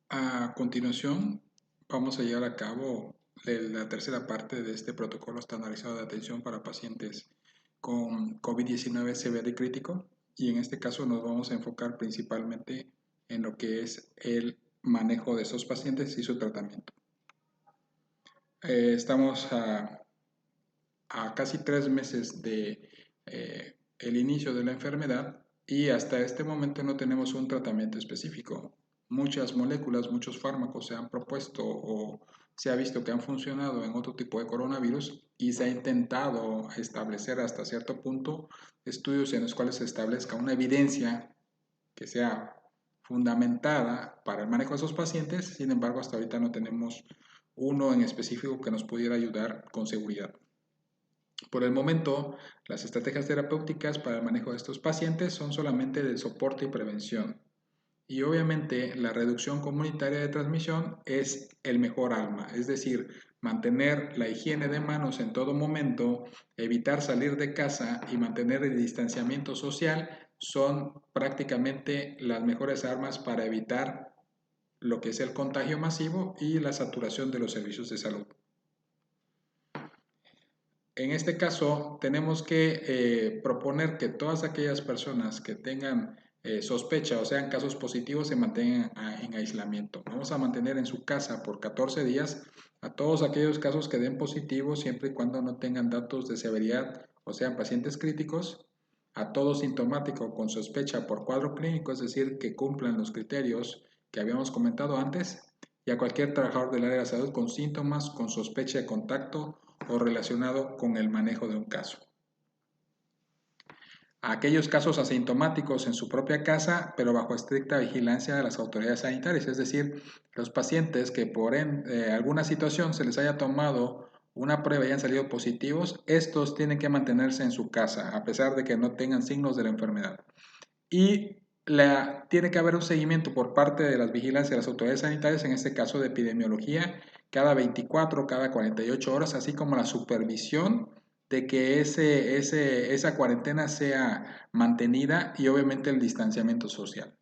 A continuación, vamos a llevar a cabo la tercera parte de este protocolo estandarizado de atención para pacientes con COVID-19 severo y crítico, y en este caso nos vamos a enfocar principalmente en lo que es el manejo de esos pacientes y su tratamiento. Estamos a casi 3 meses de el inicio de la enfermedad y hasta este momento no tenemos un tratamiento específico. Muchas moléculas, muchos fármacos se han propuesto o se ha visto que han funcionado en otro tipo de coronavirus y se ha intentado establecer hasta cierto punto estudios en los cuales se establezca una evidencia que sea fundamentada para el manejo de esos pacientes. Sin embargo, hasta ahorita no tenemos uno en específico que nos pudiera ayudar con seguridad. Por el momento, las estrategias terapéuticas para el manejo de estos pacientes son solamente de soporte y prevención. Y obviamente la reducción comunitaria de transmisión es el mejor arma, es decir, mantener la higiene de manos en todo momento, evitar salir de casa y mantener el distanciamiento social son prácticamente las mejores armas para evitar lo que es el contagio masivo y la saturación de los servicios de salud. En este caso, tenemos que proponer que todas aquellas personas que tengan sospecha o sean casos positivos se mantengan en aislamiento. Vamos a mantener en su casa por 14 días a todos aquellos casos que den positivos siempre y cuando no tengan datos de severidad o sean pacientes críticos, a todo sintomático con sospecha por cuadro clínico, es decir, que cumplan los criterios que habíamos comentado antes, y a cualquier trabajador del área de la salud con síntomas, con sospecha de contacto o relacionado con el manejo de un caso. A aquellos casos asintomáticos en su propia casa, pero bajo estricta vigilancia de las autoridades sanitarias, es decir, los pacientes que por alguna situación se les haya tomado una prueba y hayan salido positivos, estos tienen que mantenerse en su casa, a pesar de que no tengan signos de la enfermedad. Y tiene que haber un seguimiento por parte de las vigilancias de las autoridades sanitarias, en este caso de epidemiología, cada 24, cada 48 horas, así como la supervisión de que esa cuarentena sea mantenida y obviamente el distanciamiento social.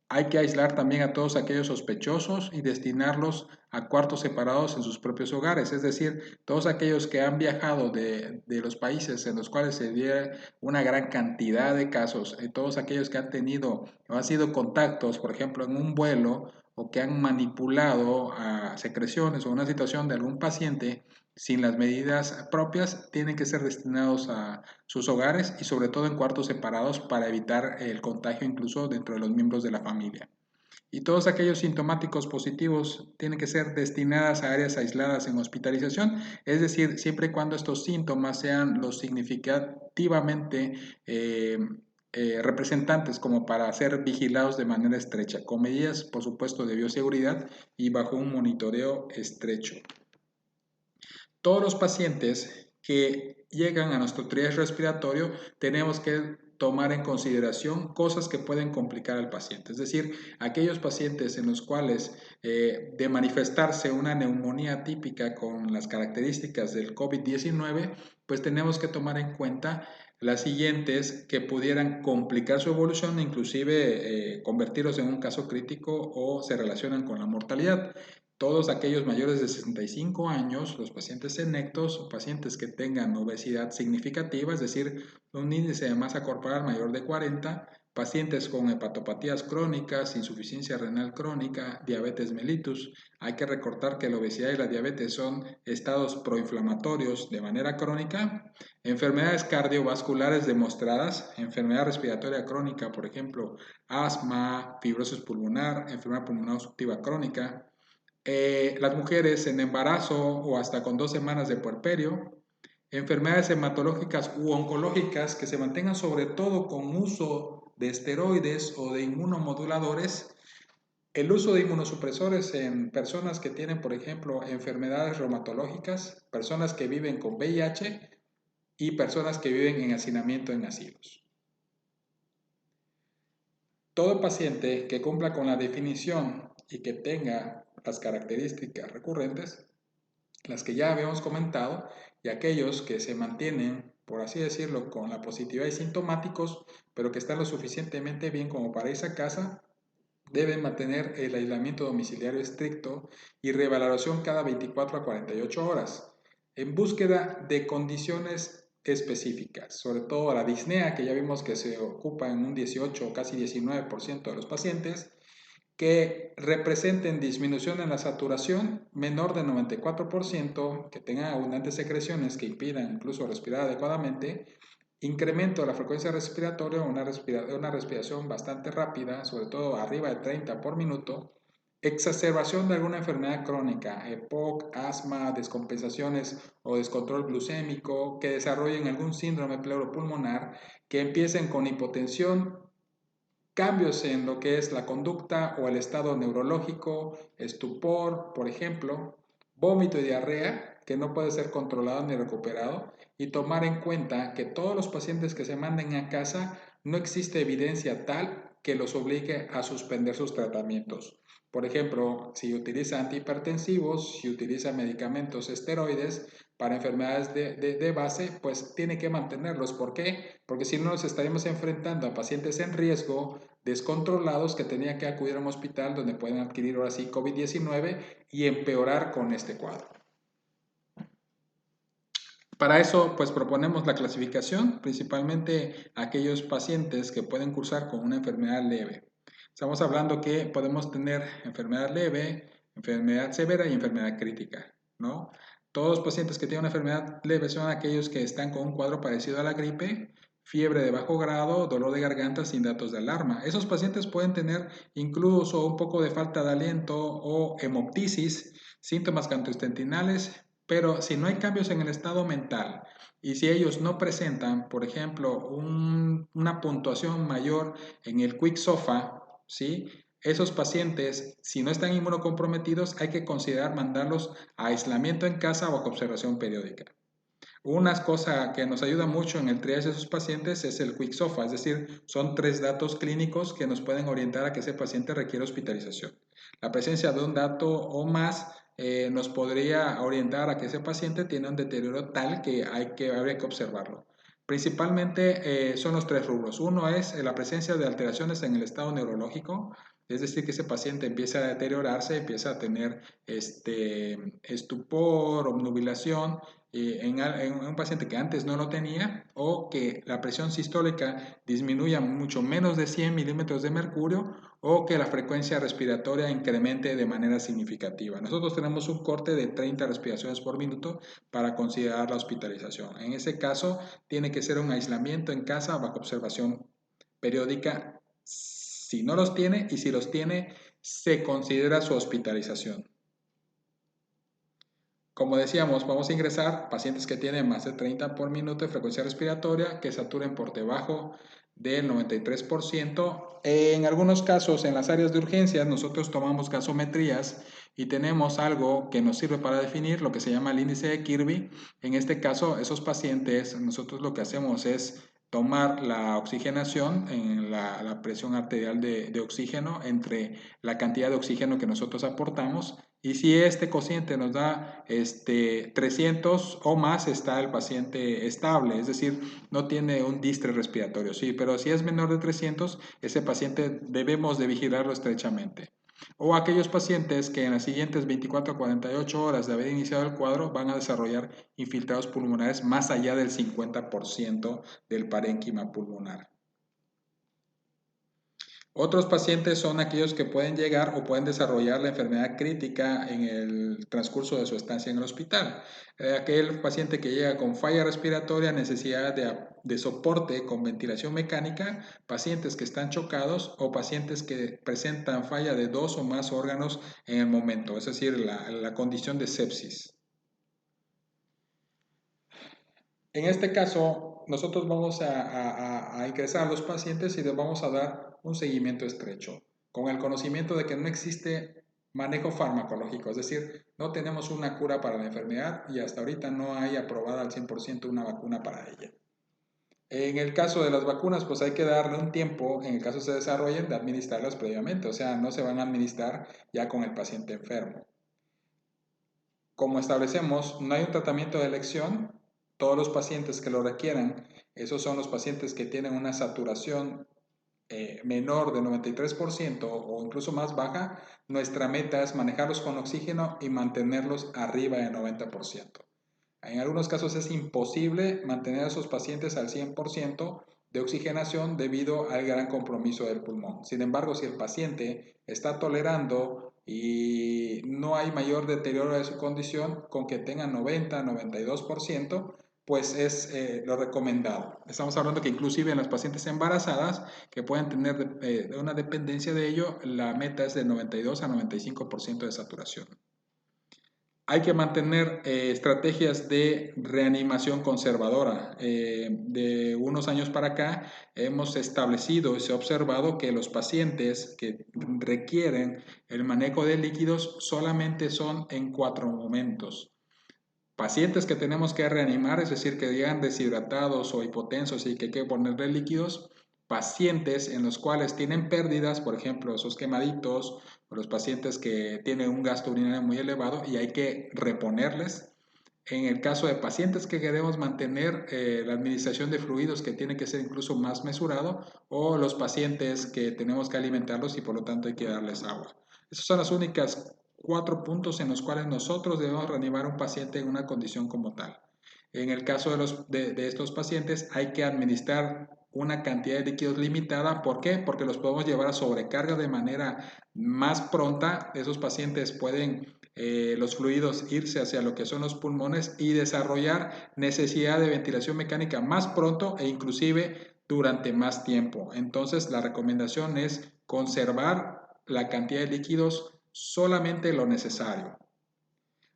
Hay que aislar también a todos aquellos sospechosos y destinarlos a cuartos separados en sus propios hogares, es decir, todos aquellos que han viajado de los países en los cuales se dio una gran cantidad de casos, todos aquellos que han tenido o han sido contactos, por ejemplo, en un vuelo o que han manipulado a secreciones o una situación de algún paciente sin las medidas propias, tienen que ser destinados a sus hogares y sobre todo en cuartos separados para evitar el contagio incluso dentro de los miembros de la familia. Y todos aquellos sintomáticos positivos tienen que ser destinadas a áreas aisladas en hospitalización, es decir, siempre y cuando estos síntomas sean los significativamente representantes como para ser vigilados de manera estrecha, con medidas, por supuesto, de bioseguridad y bajo un monitoreo estrecho. Todos los pacientes que llegan a nuestro triage respiratorio tenemos que tomar en consideración cosas que pueden complicar al paciente, es decir, aquellos pacientes en los cuales de manifestarse una neumonía típica con las características del COVID-19, pues tenemos que tomar en cuenta las siguientes que pudieran complicar su evolución, inclusive convertirlos en un caso crítico o se relacionan con la mortalidad. Todos aquellos mayores de 65 años, los pacientes senectos o pacientes que tengan obesidad significativa, es decir, un índice de masa corporal mayor de 40, pacientes con hepatopatías crónicas, insuficiencia renal crónica, diabetes mellitus. Hay que recordar que la obesidad y la diabetes son estados proinflamatorios de manera crónica, enfermedades cardiovasculares demostradas, enfermedad respiratoria crónica, por ejemplo, asma, fibrosis pulmonar, enfermedad pulmonar obstructiva crónica, las mujeres en embarazo o hasta con 2 semanas de puerperio, enfermedades hematológicas u oncológicas que se mantengan sobre todo con uso de esteroides o de inmunomoduladores, el uso de inmunosupresores en personas que tienen, por ejemplo, enfermedades reumatológicas, personas que viven con VIH y personas que viven en hacinamiento en asilos. Todo paciente que cumpla con la definición y que tenga las características recurrentes, las que ya habíamos comentado, y aquellos que se mantienen, por así decirlo, con la positividad y sintomáticos, pero que están lo suficientemente bien como para irse a casa, deben mantener el aislamiento domiciliario estricto y revaloración cada 24 a 48 horas, en búsqueda de condiciones específicas, sobre todo la disnea, que ya vimos que se ocupa en un 18 o casi 19% de los pacientes, que representen disminución en la saturación menor del 94%, que tengan abundantes secreciones que impidan incluso respirar adecuadamente, incremento de la frecuencia respiratoria, una respiración bastante rápida, sobre todo arriba de 30 por minuto, exacerbación de alguna enfermedad crónica, EPOC, asma, descompensaciones o descontrol glucémico, que desarrollen algún síndrome pleuropulmonar, que empiecen con hipotensión, cambios en lo que es la conducta o el estado neurológico, estupor, por ejemplo, vómito y diarrea, que no puede ser controlado ni recuperado, y tomar en cuenta que todos los pacientes que se manden a casa no existe evidencia tal que los obligue a suspender sus tratamientos. Por ejemplo, si utiliza antihipertensivos, si utiliza medicamentos esteroides para enfermedades de base, pues tiene que mantenerlos. ¿Por qué? Porque si no nos estaríamos enfrentando a pacientes en riesgo, descontrolados, que tenían que acudir a un hospital donde pueden adquirir ahora sí COVID-19 y empeorar con este cuadro. Para eso, pues proponemos la clasificación, principalmente aquellos pacientes que pueden cursar con una enfermedad leve. Estamos hablando que podemos tener enfermedad leve, enfermedad severa y enfermedad crítica, ¿no? Todos los pacientes que tienen una enfermedad leve son aquellos que están con un cuadro parecido a la gripe, fiebre de bajo grado, dolor de garganta sin datos de alarma. Esos pacientes pueden tener incluso un poco de falta de aliento o hemoptisis, síntomas gastrointestinales, pero si no hay cambios en el estado mental y si ellos no presentan, por ejemplo, una puntuación mayor en el Quick SOFA, ¿sí? Esos pacientes, si no están inmunocomprometidos, hay que considerar mandarlos a aislamiento en casa o bajo observación periódica. Una cosa que nos ayuda mucho en el triage de esos pacientes es el Quick SOFA, es decir, son 3 datos clínicos que nos pueden orientar a que ese paciente requiere hospitalización. La presencia de un dato o más nos podría orientar a que ese paciente tiene un deterioro tal que habría que observarlo. Principalmente son los 3 rubros. Uno es la presencia de alteraciones en el estado neurológico, es decir, que ese paciente empieza a deteriorarse, empieza a tener estupor, obnubilación, en un paciente que antes no lo tenía, o que la presión sistólica disminuya mucho menos de 100 milímetros de mercurio, o que la frecuencia respiratoria incremente de manera significativa. Nosotros tenemos un corte de 30 respiraciones por minuto para considerar la hospitalización. En ese caso, tiene que ser un aislamiento en casa bajo observación periódica si no los tiene, y si los tiene, se considera su hospitalización. Como decíamos, vamos a ingresar pacientes que tienen más de 30 por minuto de frecuencia respiratoria, que saturen por debajo del 93%. En algunos casos, en las áreas de urgencias, nosotros tomamos gasometrías y tenemos algo que nos sirve para definir lo que se llama el índice de Kirby. En este caso, esos pacientes, nosotros lo que hacemos es tomar la oxigenación, en la presión arterial de oxígeno, entre la cantidad de oxígeno que nosotros aportamos, y si este cociente nos da 300 o más, está el paciente estable, es decir, no tiene un distre respiratorio, sí, pero si es menor de 300, ese paciente debemos de vigilarlo estrechamente. O aquellos pacientes que en las siguientes 24 a 48 horas de haber iniciado el cuadro van a desarrollar infiltrados pulmonares más allá del 50% del parénquima pulmonar. Otros pacientes son aquellos que pueden llegar o pueden desarrollar la enfermedad crítica en el transcurso de su estancia en el hospital. Aquel paciente que llega con falla respiratoria, necesidad de soporte con ventilación mecánica, pacientes que están chocados o pacientes que presentan falla de 2 o más órganos en el momento, es decir, la condición de sepsis. En este caso, nosotros vamos a ingresar a los pacientes y les vamos a dar un seguimiento estrecho, con el conocimiento de que no existe manejo farmacológico, es decir, no tenemos una cura para la enfermedad y hasta ahorita no hay aprobada al 100% una vacuna para ella. En el caso de las vacunas, pues hay que darle un tiempo, en el caso se desarrollen, de administrarlas previamente, o sea, no se van a administrar ya con el paciente enfermo. Como establecemos, no hay un tratamiento de elección, todos los pacientes que lo requieran, esos son los pacientes que tienen una saturación menor de 93% o incluso más baja, nuestra meta es manejarlos con oxígeno y mantenerlos arriba de 90%. En algunos casos es imposible mantener a esos pacientes al 100% de oxigenación debido al gran compromiso del pulmón. Sin embargo, si el paciente está tolerando y no hay mayor deterioro de su condición, con que tenga 90-92%, pues es lo recomendado. Estamos hablando que inclusive en las pacientes embarazadas que pueden tener una dependencia de ello, la meta es de 92-95% de saturación. Hay que mantener estrategias de reanimación conservadora. De unos años para acá hemos establecido y se ha observado que los pacientes que requieren el manejo de líquidos solamente son en 4 momentos. Pacientes que tenemos que reanimar, es decir, que llegan deshidratados o hipotensos y que hay que ponerle líquidos. Pacientes en los cuales tienen pérdidas, por ejemplo, esos quemaditos, o los pacientes que tienen un gasto urinario muy elevado y hay que reponerles. En el caso de pacientes que queremos mantener la administración de fluidos, que tiene que ser incluso más mesurado, o los pacientes que tenemos que alimentarlos y por lo tanto hay que darles agua. Esas son las únicas 4 puntos en los cuales nosotros debemos reanimar a un paciente en una condición como tal. En el caso de estos pacientes hay que administrar una cantidad de líquidos limitada. ¿Por qué? Porque los podemos llevar a sobrecarga de manera más pronta. Esos pacientes pueden los fluidos irse hacia lo que son los pulmones y desarrollar necesidad de ventilación mecánica más pronto e inclusive durante más tiempo. Entonces la recomendación es conservar la cantidad de líquidos solamente lo necesario.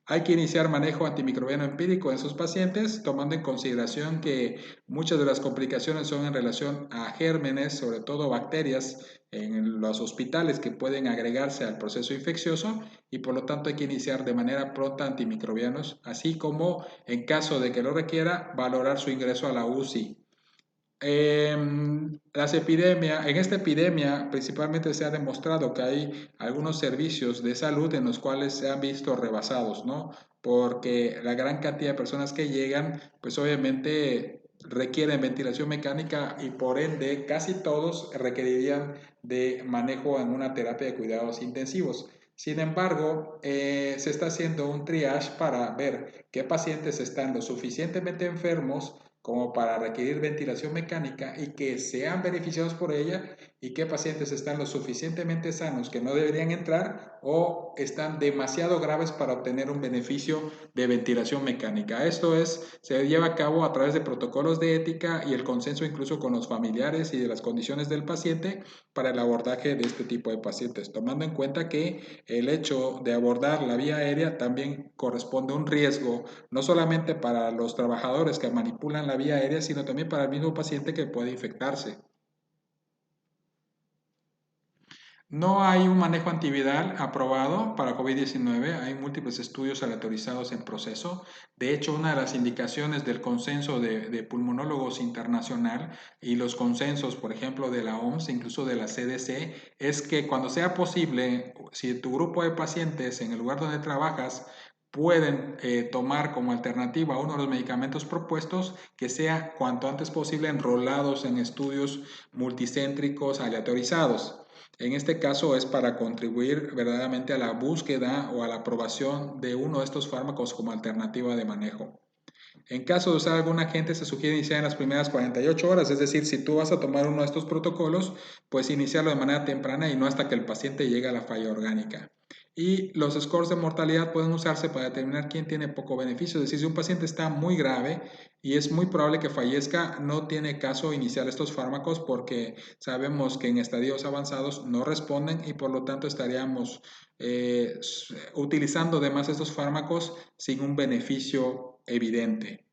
Hay que iniciar manejo antimicrobiano empírico en sus pacientes, tomando en consideración que muchas de las complicaciones son en relación a gérmenes, sobre todo bacterias, en los hospitales que pueden agregarse al proceso infeccioso y por lo tanto hay que iniciar de manera pronta antimicrobianos, así como en caso de que lo requiera, valorar su ingreso a la UCI. En esta epidemia principalmente se ha demostrado que hay algunos servicios de salud en los cuales se han visto rebasados, ¿no? Porque la gran cantidad de personas que llegan, pues obviamente requieren ventilación mecánica y por ende casi todos requerirían de manejo en una terapia de cuidados intensivos. Sin embargo, se está haciendo un triage para ver qué pacientes están lo suficientemente enfermos como para requerir ventilación mecánica y que sean beneficiados por ella y qué pacientes están lo suficientemente sanos que no deberían entrar o están demasiado graves para obtener un beneficio de ventilación mecánica. Se lleva a cabo a través de protocolos de ética y el consenso incluso con los familiares y de las condiciones del paciente para el abordaje de este tipo de pacientes, tomando en cuenta que el hecho de abordar la vía aérea también corresponde a un riesgo no solamente para los trabajadores que manipulan la vía aérea, sino también para el mismo paciente que puede infectarse. No hay un manejo antiviral aprobado para COVID-19, hay múltiples estudios aleatorizados en proceso. De hecho, una de las indicaciones del consenso de pulmonólogos internacional y los consensos, por ejemplo, de la OMS, incluso de la CDC, es que cuando sea posible, si tu grupo de pacientes en el lugar donde trabajas pueden tomar como alternativa uno de los medicamentos propuestos, que sea cuanto antes posible enrolados en estudios multicéntricos aleatorizados. En este caso es para contribuir verdaderamente a la búsqueda o a la aprobación de uno de estos fármacos como alternativa de manejo. En caso de usar algún agente, se sugiere iniciar en las primeras 48 horas, es decir, si tú vas a tomar uno de estos protocolos, pues iniciarlo de manera temprana y no hasta que el paciente llegue a la falla orgánica. Y los scores de mortalidad pueden usarse para determinar quién tiene poco beneficio, es decir, si un paciente está muy grave y es muy probable que fallezca, no tiene caso iniciar estos fármacos porque sabemos que en estadios avanzados no responden y por lo tanto estaríamos utilizando además estos fármacos sin un beneficio evidente.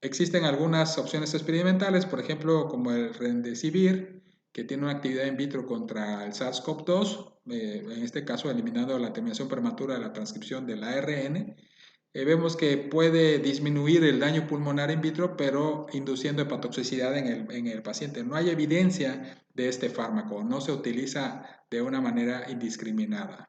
Existen algunas opciones experimentales, por ejemplo, como el Remdesivir, que tiene una actividad in vitro contra el SARS-CoV-2, en este caso eliminando la terminación prematura de la transcripción del ARN. Vemos que puede disminuir el daño pulmonar in vitro, pero induciendo hepatotoxicidad en el paciente. No hay evidencia de este fármaco, no se utiliza de una manera indiscriminada.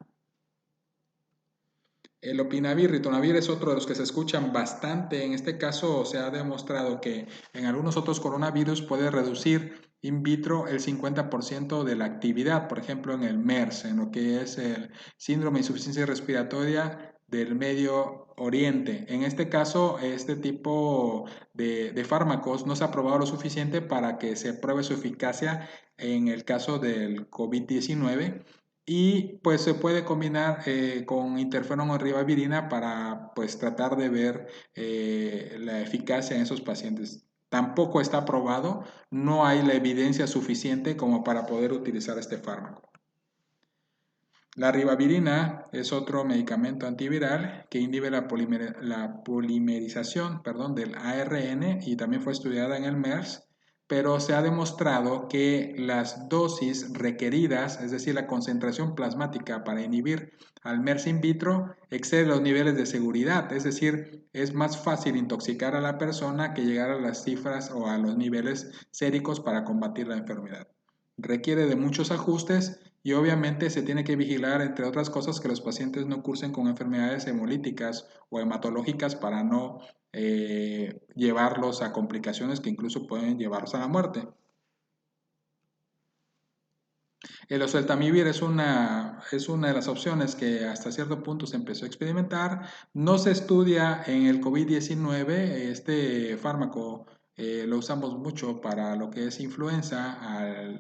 El opinavir, ritonavir es otro de los que se escuchan bastante. En este caso se ha demostrado que en algunos otros coronavirus puede reducir in vitro el 50% de la actividad, por ejemplo en el MERS, en lo que es el síndrome de insuficiencia respiratoria del Medio Oriente. En este caso, este tipo de fármacos no se ha probado lo suficiente para que se pruebe su eficacia en el caso del COVID-19 y pues se puede combinar con interferón o ribavirina para pues tratar de ver la eficacia en esos pacientes. Tampoco está probado, no hay la evidencia suficiente como para poder utilizar este fármaco. La ribavirina es otro medicamento antiviral que inhibe la polimerización, del ARN y también fue estudiada en el MERS, pero se ha demostrado que las dosis requeridas, es decir, la concentración plasmática para inhibir al MERS in vitro, excede los niveles de seguridad, es decir, es más fácil intoxicar a la persona que llegar a las cifras o a los niveles séricos para combatir la enfermedad. Requiere de muchos ajustes y obviamente se tiene que vigilar, entre otras cosas, que los pacientes no cursen con enfermedades hemolíticas o hematológicas para no llevarlos a complicaciones que incluso pueden llevarlos a la muerte. El oseltamivir es una de las opciones que hasta cierto punto se empezó a experimentar. No se estudia en el COVID-19, este fármaco lo usamos mucho para lo que es influenza,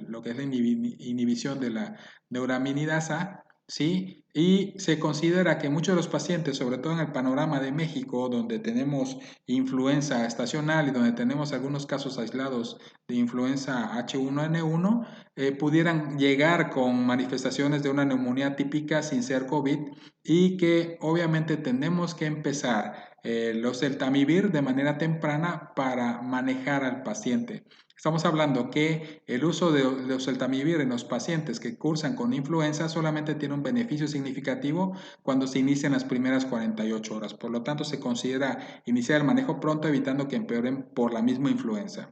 lo que es la inhibición de la neuraminidasa, ¿sí? Y se considera que muchos de los pacientes, sobre todo en el panorama de México, donde tenemos influenza estacional y donde tenemos algunos casos aislados de influenza H1N1, pudieran llegar con manifestaciones de una neumonía típica sin ser COVID y que obviamente tenemos que empezar los oseltamivir de manera temprana para manejar al paciente. Estamos hablando que el uso de oseltamivir en los pacientes que cursan con influenza solamente tiene un beneficio significativo cuando se inician las primeras 48 horas. Por lo tanto, se considera iniciar el manejo pronto evitando que empeoren por la misma influenza.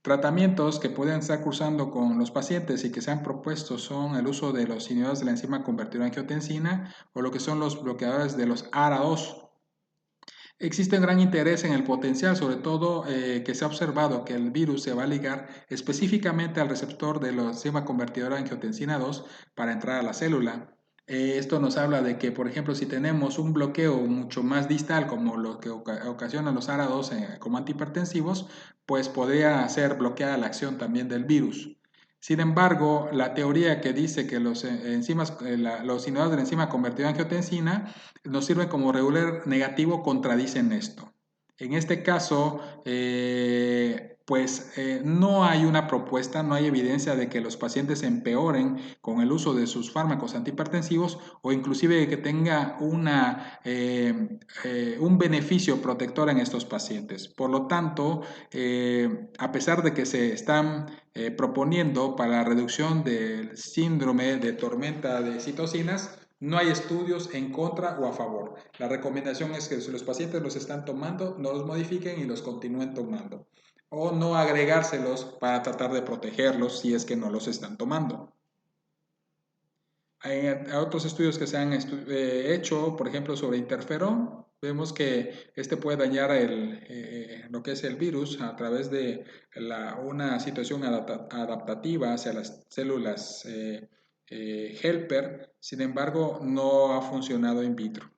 Tratamientos que pueden estar cursando con los pacientes y que se han propuesto son el uso de los inhibidores de la enzima convertida en angiotensina o lo que son los bloqueadores de los ARA2. Existe un gran interés en el potencial, sobre todo que se ha observado que el virus se va a ligar específicamente al receptor de la enzima convertidora de angiotensina 2 para entrar a la célula. Esto nos habla de que, por ejemplo, si tenemos un bloqueo mucho más distal, como lo que ocasiona los ARA2 como antihipertensivos, pues podría ser bloqueada la acción también del virus. Sin embargo, la teoría que dice que los los inhibidores de la enzima convertida en angiotensina nos sirven como regular negativo contradicen esto. En este caso, no hay una propuesta, no hay evidencia de que los pacientes empeoren con el uso de sus fármacos antihipertensivos o inclusive que tenga un beneficio protector en estos pacientes. Por lo tanto, a pesar de que se están proponiendo para la reducción del síndrome de tormenta de citocinas, no hay estudios en contra o a favor. La recomendación es que si los pacientes los están tomando, no los modifiquen y los continúen tomando. O no agregárselos para tratar de protegerlos si es que no los están tomando. Hay otros estudios que se han hecho, por ejemplo, sobre interferón. Vemos que este puede dañar lo que es el virus a través de una situación adaptativa hacia las células helper. Sin embargo, no ha funcionado in vitro.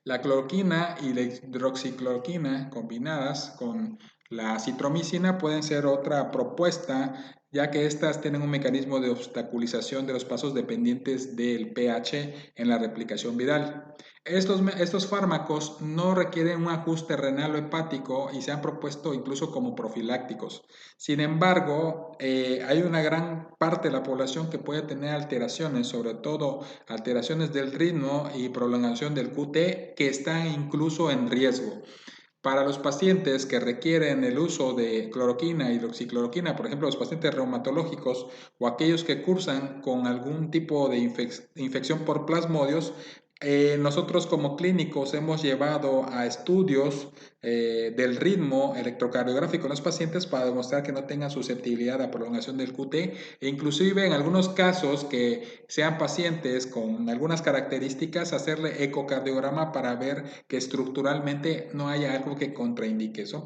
La cloroquina y la hidroxicloroquina combinadas con la citromicina pueden ser otra propuesta, ya que estas tienen un mecanismo de obstaculización de los pasos dependientes del pH en la replicación viral. Estos fármacos no requieren un ajuste renal o hepático y se han propuesto incluso como profilácticos. Sin embargo, hay una gran parte de la población que puede tener alteraciones, sobre todo alteraciones del ritmo y prolongación del QT, que están incluso en riesgo. Para los pacientes que requieren el uso de cloroquina y hidroxicloroquina, por ejemplo, los pacientes reumatológicos o aquellos que cursan con algún tipo de infección por plasmodios, Nosotros como clínicos hemos llevado a estudios del ritmo electrocardiográfico en los pacientes para demostrar que no tengan susceptibilidad a prolongación del QT e inclusive en algunos casos que sean pacientes con algunas características hacerle ecocardiograma para ver que estructuralmente no haya algo que contraindique. Son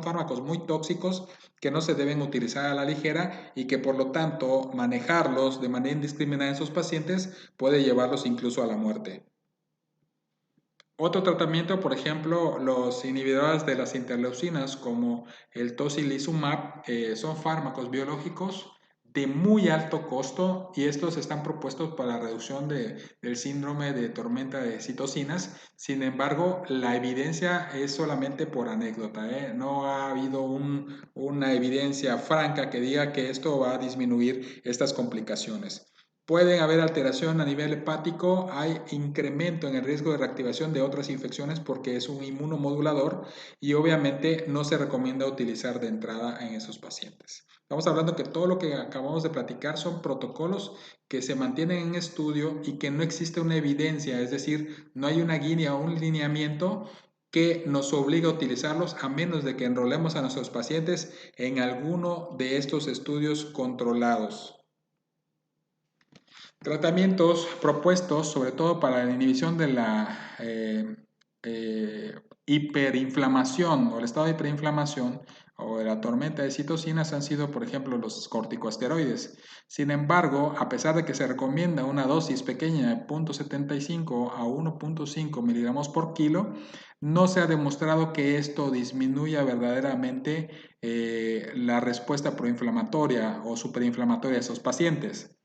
fármacos muy tóxicos que no se deben utilizar a la ligera y que por lo tanto manejarlos de manera indiscriminada en esos pacientes puede llevarlos incluso a la muerte. Otro tratamiento, por ejemplo, los inhibidores de las interleucinas como el tocilizumab, son fármacos biológicos de muy alto costo y estos están propuestos para la reducción del síndrome de tormenta de citocinas. Sin embargo, la evidencia es solamente por anécdota, ¿eh? No ha habido una evidencia franca que diga que esto va a disminuir estas complicaciones. Puede haber alteración a nivel hepático, hay incremento en el riesgo de reactivación de otras infecciones porque es un inmunomodulador y obviamente no se recomienda utilizar de entrada en esos pacientes. Estamos hablando que todo lo que acabamos de platicar son protocolos que se mantienen en estudio y que no existe una evidencia, es decir, no hay una guía o un lineamiento que nos obliga a utilizarlos a menos de que enrolemos a nuestros pacientes en alguno de estos estudios controlados. Tratamientos propuestos sobre todo para la inhibición de la hiperinflamación o el estado de hiperinflamación o de la tormenta de citocinas han sido, por ejemplo, los corticosteroides. Sin embargo, a pesar de que se recomienda una dosis pequeña de 0.75 a 1.5 miligramos por kilo, no se ha demostrado que esto disminuya verdaderamente la respuesta proinflamatoria o superinflamatoria de esos pacientes.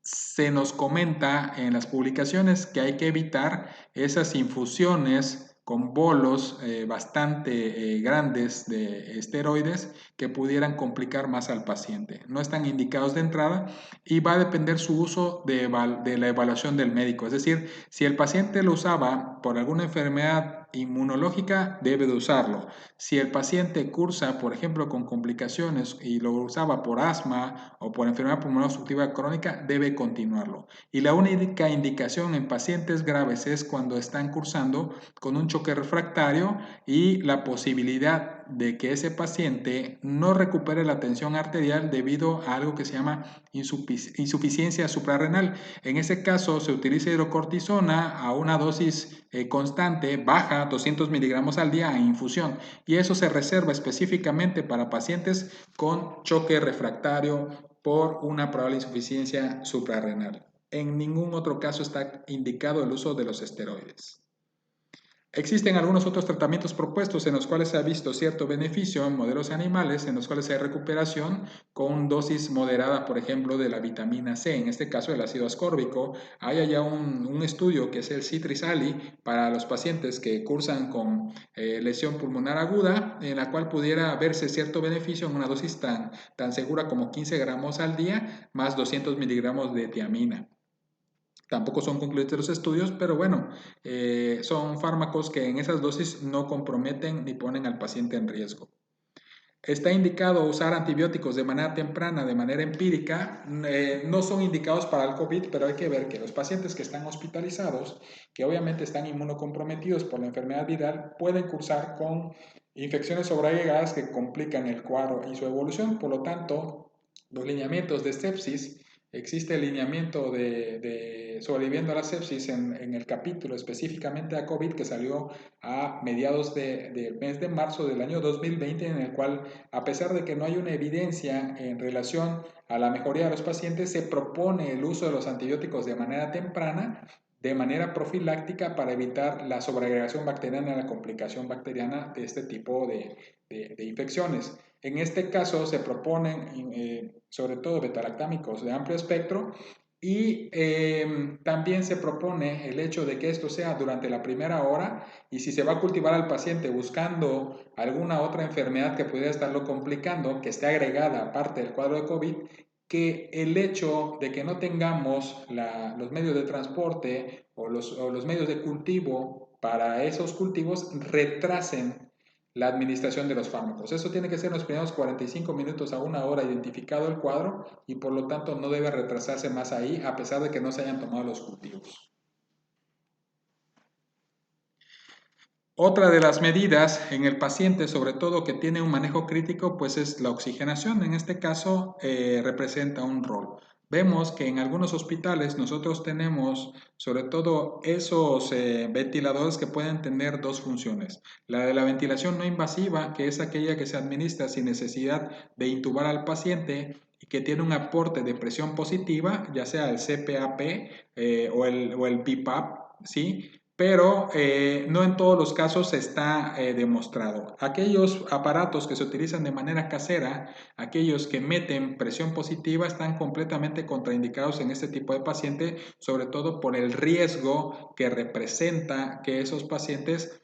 Se nos comenta en las publicaciones que hay que evitar esas infusiones con bolos bastante grandes de esteroides que pudieran complicar más al paciente. No están indicados de entrada y va a depender su uso de la evaluación del médico. Es decir, si el paciente lo usaba por alguna enfermedad inmunológica, debe de usarlo. Si el paciente cursa, por ejemplo, con complicaciones y lo usaba por asma o por enfermedad pulmonar obstructiva crónica, debe continuarlo. Y la única indicación en pacientes graves es cuando están cursando con un choque refractario y la posibilidad de que ese paciente no recupere la tensión arterial debido a algo que se llama insuficiencia suprarrenal. En ese caso se utiliza hidrocortisona a una dosis constante, baja, 200 miligramos al día en infusión, y eso se reserva específicamente para pacientes con choque refractario por una probable insuficiencia suprarrenal. En ningún otro caso está indicado el uso de los esteroides. Existen algunos otros tratamientos propuestos en los cuales se ha visto cierto beneficio en modelos animales, en los cuales hay recuperación con dosis moderada, por ejemplo, de la vitamina C, en este caso el ácido ascórbico. Hay allá un estudio que es el Citrisali para los pacientes que cursan con lesión pulmonar aguda, en la cual pudiera verse cierto beneficio en una dosis tan segura como 15 gramos al día, más 200 miligramos de tiamina. Tampoco son concluyentes los estudios, pero bueno, son fármacos que en esas dosis no comprometen ni ponen al paciente en riesgo. Está indicado usar antibióticos de manera temprana, de manera empírica. No son indicados para el COVID, pero hay que ver que los pacientes que están hospitalizados, que obviamente están inmunocomprometidos por la enfermedad viral, pueden cursar con infecciones sobreagregadas que complican el cuadro y su evolución. Por lo tanto, los lineamientos de sepsis, existe el lineamiento de sobreviviendo a la sepsis en el capítulo específicamente a COVID que salió a mediados del mes de marzo del año 2020, en el cual, a pesar de que no hay una evidencia en relación a la mejoría de los pacientes, se propone el uso de los antibióticos de manera temprana, de manera profiláctica, para evitar la sobreagregación bacteriana y la complicación bacteriana de este tipo de infecciones. En este caso se proponen sobre todo betalactámicos de amplio espectro y también se propone el hecho de que esto sea durante la primera hora y si se va a cultivar al paciente buscando alguna otra enfermedad que pudiera estarlo complicando, que esté agregada aparte del cuadro de COVID, que el hecho de que no tengamos los medios de transporte o los medios de cultivo para esos cultivos retrasen la administración de los fármacos. Eso tiene que ser en los primeros 45 minutos a una hora identificado el cuadro y por lo tanto no debe retrasarse más ahí a pesar de que no se hayan tomado los cultivos. Otra de las medidas en el paciente, sobre todo que tiene un manejo crítico, pues es la oxigenación. En este caso, representa un rol. Vemos que en algunos hospitales nosotros tenemos sobre todo esos ventiladores que pueden tener dos funciones. La de la ventilación no invasiva, que es aquella que se administra sin necesidad de intubar al paciente y que tiene un aporte de presión positiva, ya sea el CPAP o el BiPAP, ¿sí? Pero no en todos los casos está demostrado. Aquellos aparatos que se utilizan de manera casera, aquellos que meten presión positiva, están completamente contraindicados en este tipo de paciente, sobre todo por el riesgo que representa que esos pacientes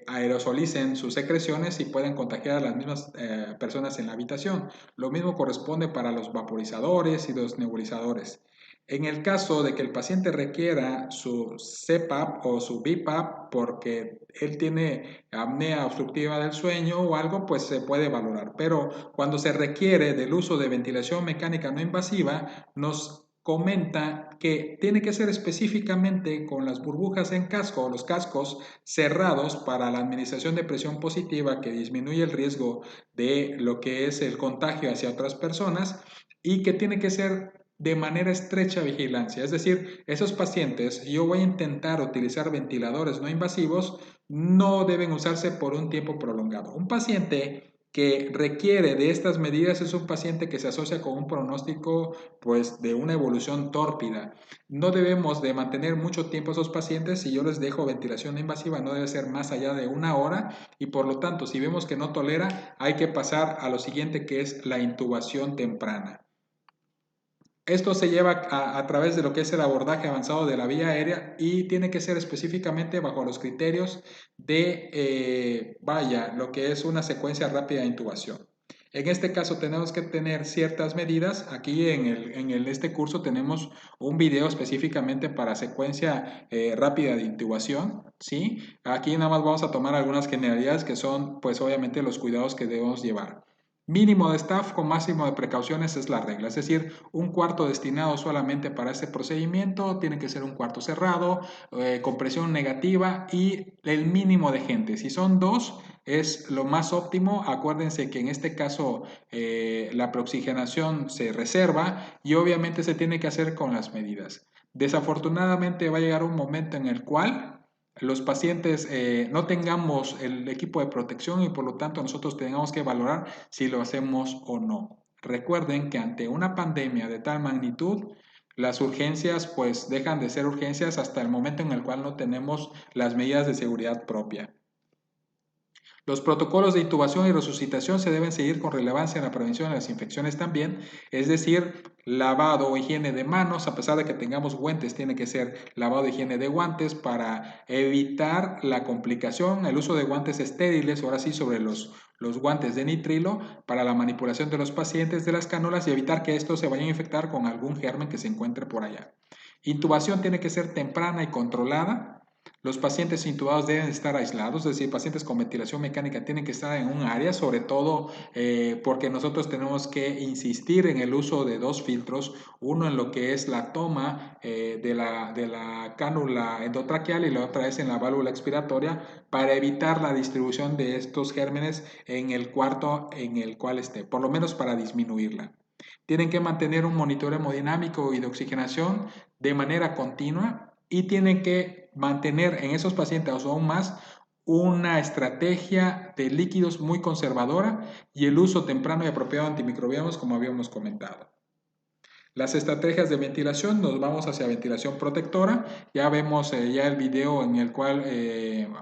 aerosolicen sus secreciones y pueden contagiar a las mismas personas en la habitación. Lo mismo corresponde para los vaporizadores y los nebulizadores. En el caso de que el paciente requiera su CPAP o su BiPAP porque él tiene apnea obstructiva del sueño o algo, pues se puede valorar. Pero cuando se requiere del uso de ventilación mecánica no invasiva, nos comenta que tiene que ser específicamente con las burbujas en casco o los cascos cerrados para la administración de presión positiva que disminuye el riesgo de lo que es el contagio hacia otras personas y que tiene que ser de manera estrecha vigilancia. Es decir, esos pacientes, yo voy a intentar utilizar ventiladores no invasivos, no deben usarse por un tiempo prolongado. Un paciente que requiere de estas medidas es un paciente que se asocia con un pronóstico pues de una evolución tórpida. No debemos de mantener mucho tiempo a esos pacientes. Si yo les dejo ventilación no invasiva no debe ser más allá de una hora y por lo tanto si vemos que no tolera hay que pasar a lo siguiente que es la intubación temprana. Esto se lleva a través de lo que es el abordaje avanzado de la vía aérea y tiene que ser específicamente bajo los criterios de, lo que es una secuencia rápida de intubación. En este caso tenemos que tener ciertas medidas. Aquí este curso tenemos un video específicamente para secuencia rápida de intubación, ¿sí? Aquí nada más vamos a tomar algunas generalidades que son, pues obviamente, los cuidados que debemos llevar. Mínimo de staff con máximo de precauciones es la regla, es decir, un cuarto destinado solamente para este procedimiento, tiene que ser un cuarto cerrado, con presión negativa y el mínimo de gente. Si son dos, es lo más óptimo. Acuérdense que en este caso la preoxigenación se reserva y obviamente se tiene que hacer con las medidas. Desafortunadamente va a llegar un momento en el cual los pacientes no tengamos el equipo de protección y por lo tanto nosotros tengamos que valorar si lo hacemos o no. Recuerden que ante una pandemia de tal magnitud, las urgencias pues dejan de ser urgencias hasta el momento en el cual no tenemos las medidas de seguridad propia. Los protocolos de intubación y resucitación se deben seguir con relevancia en la prevención de las infecciones también, es decir, lavado o higiene de manos, a pesar de que tengamos guantes, tiene que ser lavado de higiene de guantes para evitar la complicación, el uso de guantes estériles, ahora sí sobre los guantes de nitrilo para la manipulación de los pacientes de las cánulas y evitar que estos se vayan a infectar con algún germen que se encuentre por allá. Intubación tiene que ser temprana y controlada. Los pacientes intubados deben estar aislados, es decir, pacientes con ventilación mecánica tienen que estar en un área, sobre todo porque nosotros tenemos que insistir en el uso de dos filtros, uno en lo que es la toma de la cánula endotraqueal y la otra es en la válvula expiratoria para evitar la distribución de estos gérmenes en el cuarto en el cual esté, por lo menos para disminuirla. Tienen que mantener un monitoreo hemodinámico y de oxigenación de manera continua y tienen que mantener en esos pacientes o aún más una estrategia de líquidos muy conservadora y el uso temprano y apropiado de antimicrobianos como habíamos comentado. Las estrategias de ventilación, nos vamos hacia ventilación protectora. Ya vemos ya el video en el cual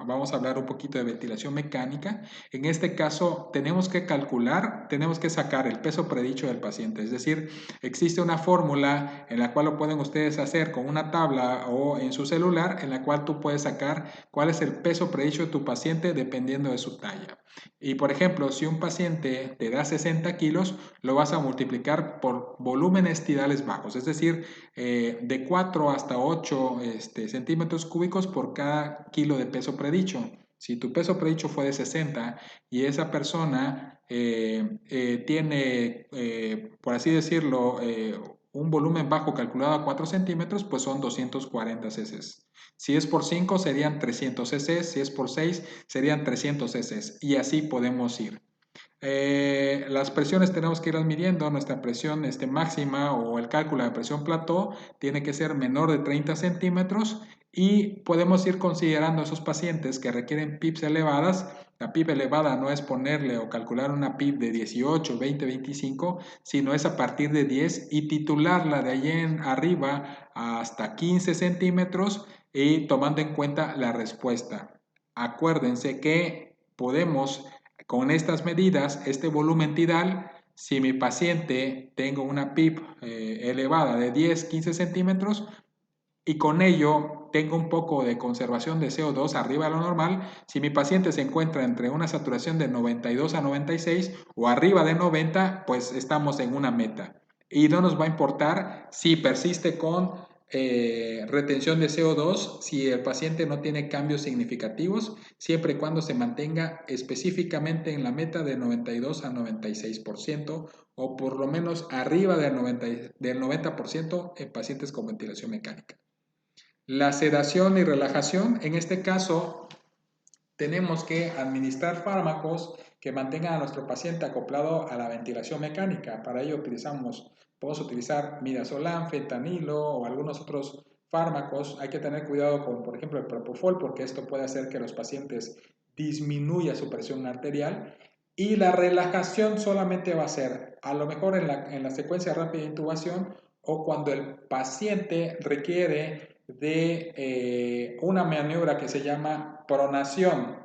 vamos a hablar un poquito de ventilación mecánica. En este caso tenemos que calcular, tenemos que sacar el peso predicho del paciente. Es decir, existe una fórmula en la cual lo pueden ustedes hacer con una tabla o en su celular en la cual tú puedes sacar cuál es el peso predicho de tu paciente dependiendo de su talla. Y por ejemplo, si un paciente te da 60 kilos, lo vas a multiplicar por volúmenes tidales bajos, es decir, de 4 hasta 8 centímetros cúbicos por cada kilo de peso predicho. Si tu peso predicho fue de 60 y esa persona tiene, por así decirlo, un volumen bajo calculado a 4 centímetros, pues son 240 cc. Si es por 5 serían 300 cc, si es por 6 serían 300 cc y así podemos ir. Las presiones tenemos que ir midiendo, nuestra presión máxima o el cálculo de presión plató tiene que ser menor de 30 centímetros y podemos ir considerando esos pacientes que requieren PIPs elevadas. La PIP elevada no es ponerle o calcular una PIP de 18, 20, 25, sino es a partir de 10 y titularla de ahí en arriba hasta 15 centímetros y tomando en cuenta la respuesta. Acuérdense que podemos con estas medidas, este volumen tidal, si mi paciente tengo una PIP elevada de 10, 15 centímetros y con ello tengo un poco de conservación de CO2 arriba de lo normal, si mi paciente se encuentra entre una saturación de 92 a 96 o arriba de 90, pues estamos en una meta. Y no nos va a importar si persiste con retención de CO2 si el paciente no tiene cambios significativos, siempre y cuando se mantenga específicamente en la meta de 92 a 96% o por lo menos arriba del 90% en pacientes con ventilación mecánica. La sedación y relajación, en este caso, tenemos que administrar fármacos que mantengan a nuestro paciente acoplado a la ventilación mecánica. Para ello podemos utilizar midazolam, fentanilo o algunos otros fármacos. Hay que tener cuidado con, por ejemplo, el propofol, porque esto puede hacer que los pacientes disminuya su presión arterial. Y la relajación solamente va a ser, a lo mejor en la secuencia rápida de intubación o cuando el paciente requiere de una maniobra que se llama pronación.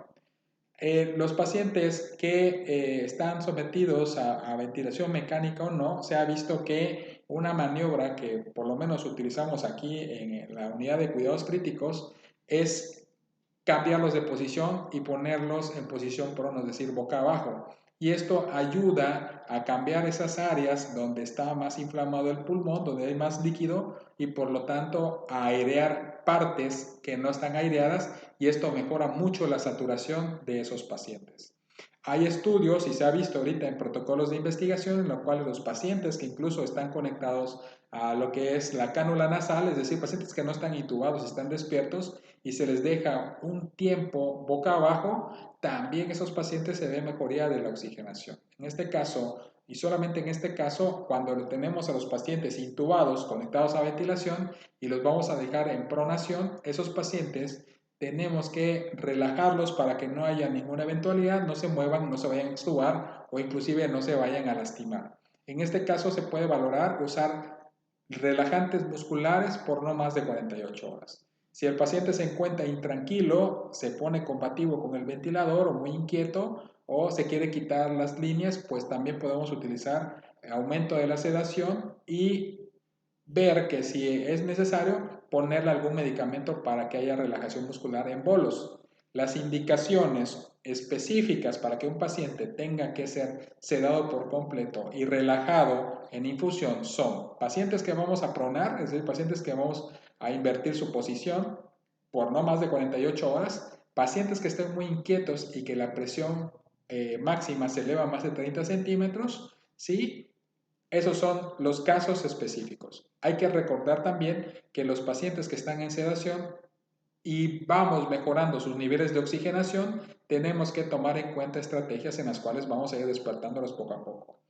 Los pacientes que están sometidos a ventilación mecánica o no, se ha visto que una maniobra que por lo menos utilizamos aquí en la unidad de cuidados críticos es cambiarlos de posición y ponerlos en posición prono, es decir, boca abajo. Y esto ayuda a cambiar esas áreas donde está más inflamado el pulmón, donde hay más líquido y por lo tanto a airear partes que no están aireadas y esto mejora mucho la saturación de esos pacientes. Hay estudios y se ha visto ahorita en protocolos de investigación en los cuales los pacientes que incluso están conectados a lo que es la cánula nasal, es decir, pacientes que no están intubados, están despiertos y se les deja un tiempo boca abajo, también esos pacientes se ve mejoría de la oxigenación. En este caso, y solamente en este caso, cuando tenemos a los pacientes intubados conectados a ventilación y los vamos a dejar en pronación, esos pacientes tenemos que relajarlos para que no haya ninguna eventualidad, no se muevan, no se vayan a extubar o inclusive no se vayan a lastimar. En este caso se puede valorar usar relajantes musculares por no más de 48 horas. Si el paciente se encuentra intranquilo, se pone combativo con el ventilador o muy inquieto o se quiere quitar las líneas, pues también podemos utilizar aumento de la sedación y ver que si es necesario ponerle algún medicamento para que haya relajación muscular en bolos. Las indicaciones específicas para que un paciente tenga que ser sedado por completo y relajado en infusión son pacientes que vamos a pronar, es decir, pacientes que vamos a invertir su posición por no más de 48 horas, pacientes que estén muy inquietos y que la presión máxima se eleva a más de 30 centímetros, ¿sí? Esos son los casos específicos. Hay que recordar también que los pacientes que están en sedación y vamos mejorando sus niveles de oxigenación, tenemos que tomar en cuenta estrategias en las cuales vamos a ir despertándolos poco a poco.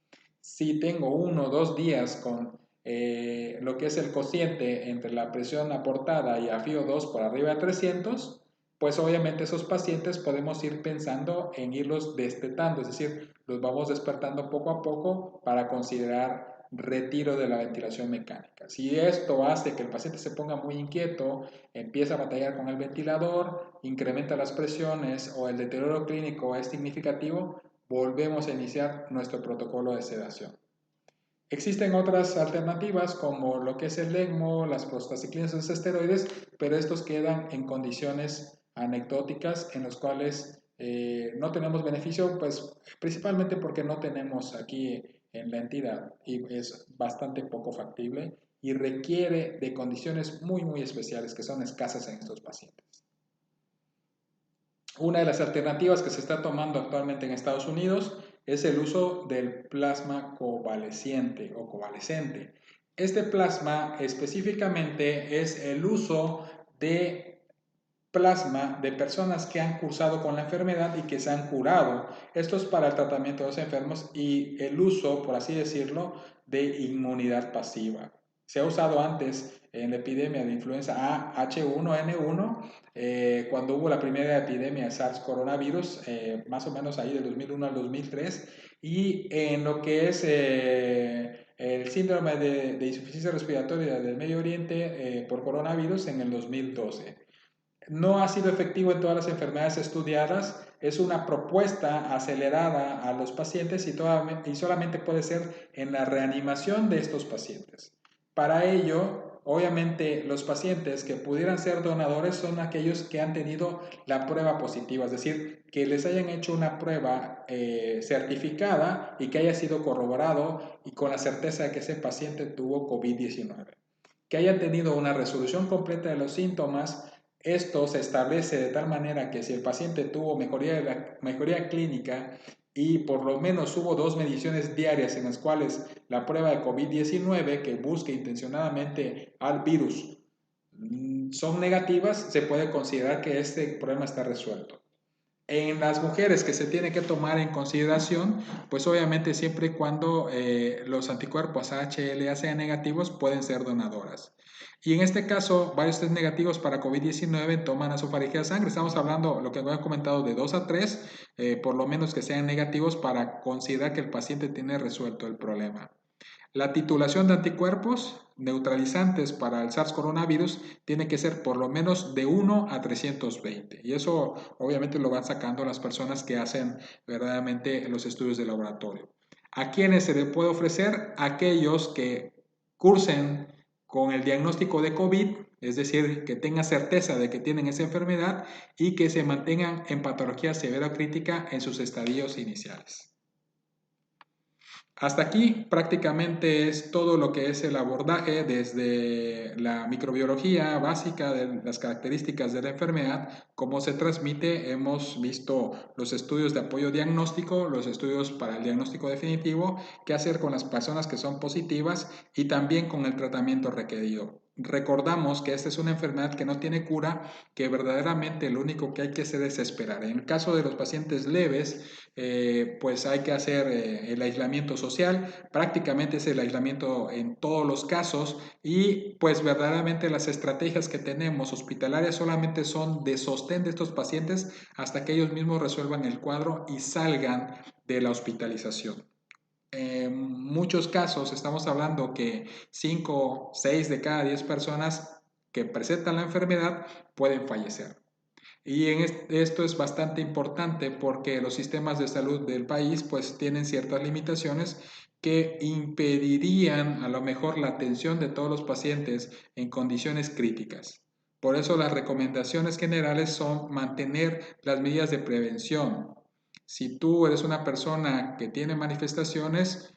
Si tengo 1 o 2 días con lo que es el cociente entre la presión aportada y a FiO2 por arriba de 300, pues obviamente esos pacientes podemos ir pensando en irlos destetando, es decir, los vamos despertando poco a poco para considerar retiro de la ventilación mecánica. Si esto hace que el paciente se ponga muy inquieto, empieza a batallar con el ventilador, incrementa las presiones o el deterioro clínico es significativo, volvemos a iniciar nuestro protocolo de sedación. Existen otras alternativas como lo que es el ECMO, las prostaciclinas, los esteroides, pero estos quedan en condiciones anecdóticas en las cuales no tenemos beneficio, pues principalmente porque no tenemos aquí en la entidad y es bastante poco factible y requiere de condiciones muy especiales que son escasas en estos pacientes. Una de las alternativas que se está tomando actualmente en Estados Unidos es el uso del plasma convaleciente o convalescente. Este plasma específicamente es el uso de plasma de personas que han cursado con la enfermedad y que se han curado. Esto es para el tratamiento de los enfermos y el uso, por así decirlo, de inmunidad pasiva. Se ha usado antes en la epidemia de influenza A H1N1, cuando hubo la primera epidemia de SARS coronavirus, más o menos ahí del 2001 al 2003, y en lo que es el síndrome de insuficiencia respiratoria del Medio Oriente por coronavirus en el 2012. No ha sido efectivo en todas las enfermedades estudiadas, es una propuesta acelerada a los pacientes y solamente puede ser en la reanimación de estos pacientes. Para ello, obviamente, los pacientes que pudieran ser donadores son aquellos que han tenido la prueba positiva, es decir, que les hayan hecho una prueba certificada y que haya sido corroborado y con la certeza de que ese paciente tuvo COVID-19. Que haya tenido una resolución completa de los síntomas. Esto se establece de tal manera que si el paciente tuvo mejoría clínica y por lo menos hubo 2 mediciones diarias en las cuales la prueba de COVID-19 que busque intencionadamente al virus son negativas, se puede considerar que este problema está resuelto. En las mujeres que se tiene que tomar en consideración, pues obviamente siempre y cuando los anticuerpos HLA sean negativos, pueden ser donadoras. Y en este caso, varios test negativos para COVID-19 toman nasofaringea de sangre. Estamos hablando, lo que había comentado, de 2 a 3, por lo menos que sean negativos para considerar que el paciente tiene resuelto el problema. La titulación de anticuerpos neutralizantes para el SARS coronavirus tiene que ser por lo menos de 1 a 320. Y eso obviamente lo van sacando las personas que hacen verdaderamente los estudios de laboratorio. ¿A quiénes se le puede ofrecer? Aquellos que cursen con el diagnóstico de COVID, es decir, que tengan certeza de que tienen esa enfermedad y que se mantengan en patología severa o crítica en sus estadios iniciales. Hasta aquí prácticamente es todo lo que es el abordaje desde la microbiología básica de las características de la enfermedad, cómo se transmite. Hemos visto los estudios de apoyo diagnóstico, los estudios para el diagnóstico definitivo, qué hacer con las personas que son positivas y también con el tratamiento requerido. Recordamos que esta es una enfermedad que no tiene cura, que verdaderamente lo único que hay que hacer es esperar. En el caso de los pacientes leves, pues hay que hacer el aislamiento social, prácticamente es el aislamiento en todos los casos y pues verdaderamente las estrategias que tenemos hospitalarias solamente son de sostén de estos pacientes hasta que ellos mismos resuelvan el cuadro y salgan de la hospitalización. En muchos casos estamos hablando que 5, 6 de cada 10 personas que presentan la enfermedad pueden fallecer. Y esto es bastante importante porque los sistemas de salud del país pues tienen ciertas limitaciones que impedirían a lo mejor la atención de todos los pacientes en condiciones críticas. Por eso las recomendaciones generales son mantener las medidas de prevención. Si tú eres una persona que tiene manifestaciones,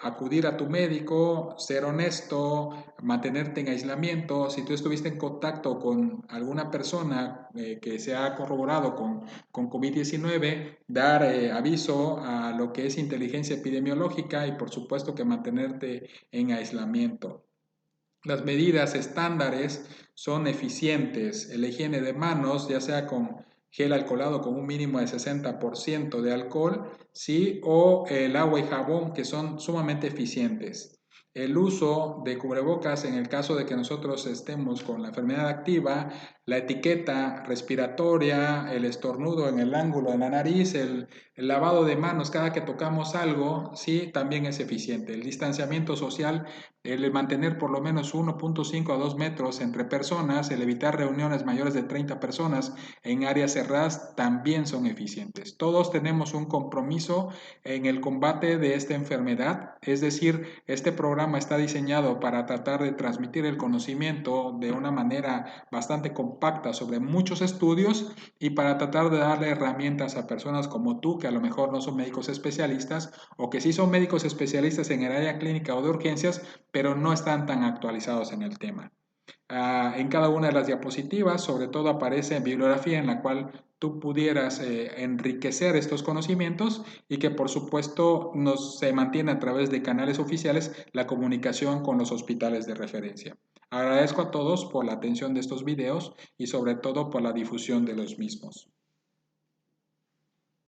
acudir a tu médico, ser honesto, mantenerte en aislamiento. Si tú estuviste en contacto con alguna persona que se ha corroborado con COVID-19, dar aviso a lo que es inteligencia epidemiológica y por supuesto que mantenerte en aislamiento. Las medidas estándares son eficientes. La higiene de manos, ya sea con gel alcoholado con un mínimo de 60% de alcohol, ¿sí? O el agua y jabón, que son sumamente eficientes. El uso de cubrebocas en el caso de que nosotros estemos con la enfermedad activa, la etiqueta respiratoria, el estornudo en el ángulo de la nariz, el lavado de manos cada que tocamos algo, sí, también es eficiente. El distanciamiento social, el mantener por lo menos 1.5 a 2 metros entre personas, el evitar reuniones mayores de 30 personas en áreas cerradas también son eficientes. Todos tenemos un compromiso en el combate de esta enfermedad, es decir, este programa está diseñado para tratar de transmitir el conocimiento de una manera bastante compacta sobre muchos estudios y para tratar de darle herramientas a personas como tú que a lo mejor no son médicos especialistas o que sí son médicos especialistas en el área clínica o de urgencias, pero no están tan actualizados en el tema. En cada una de las diapositivas, sobre todo aparece bibliografía en la cual tú pudieras enriquecer estos conocimientos y que por supuesto se mantiene a través de canales oficiales la comunicación con los hospitales de referencia. Agradezco a todos por la atención de estos videos y sobre todo por la difusión de los mismos.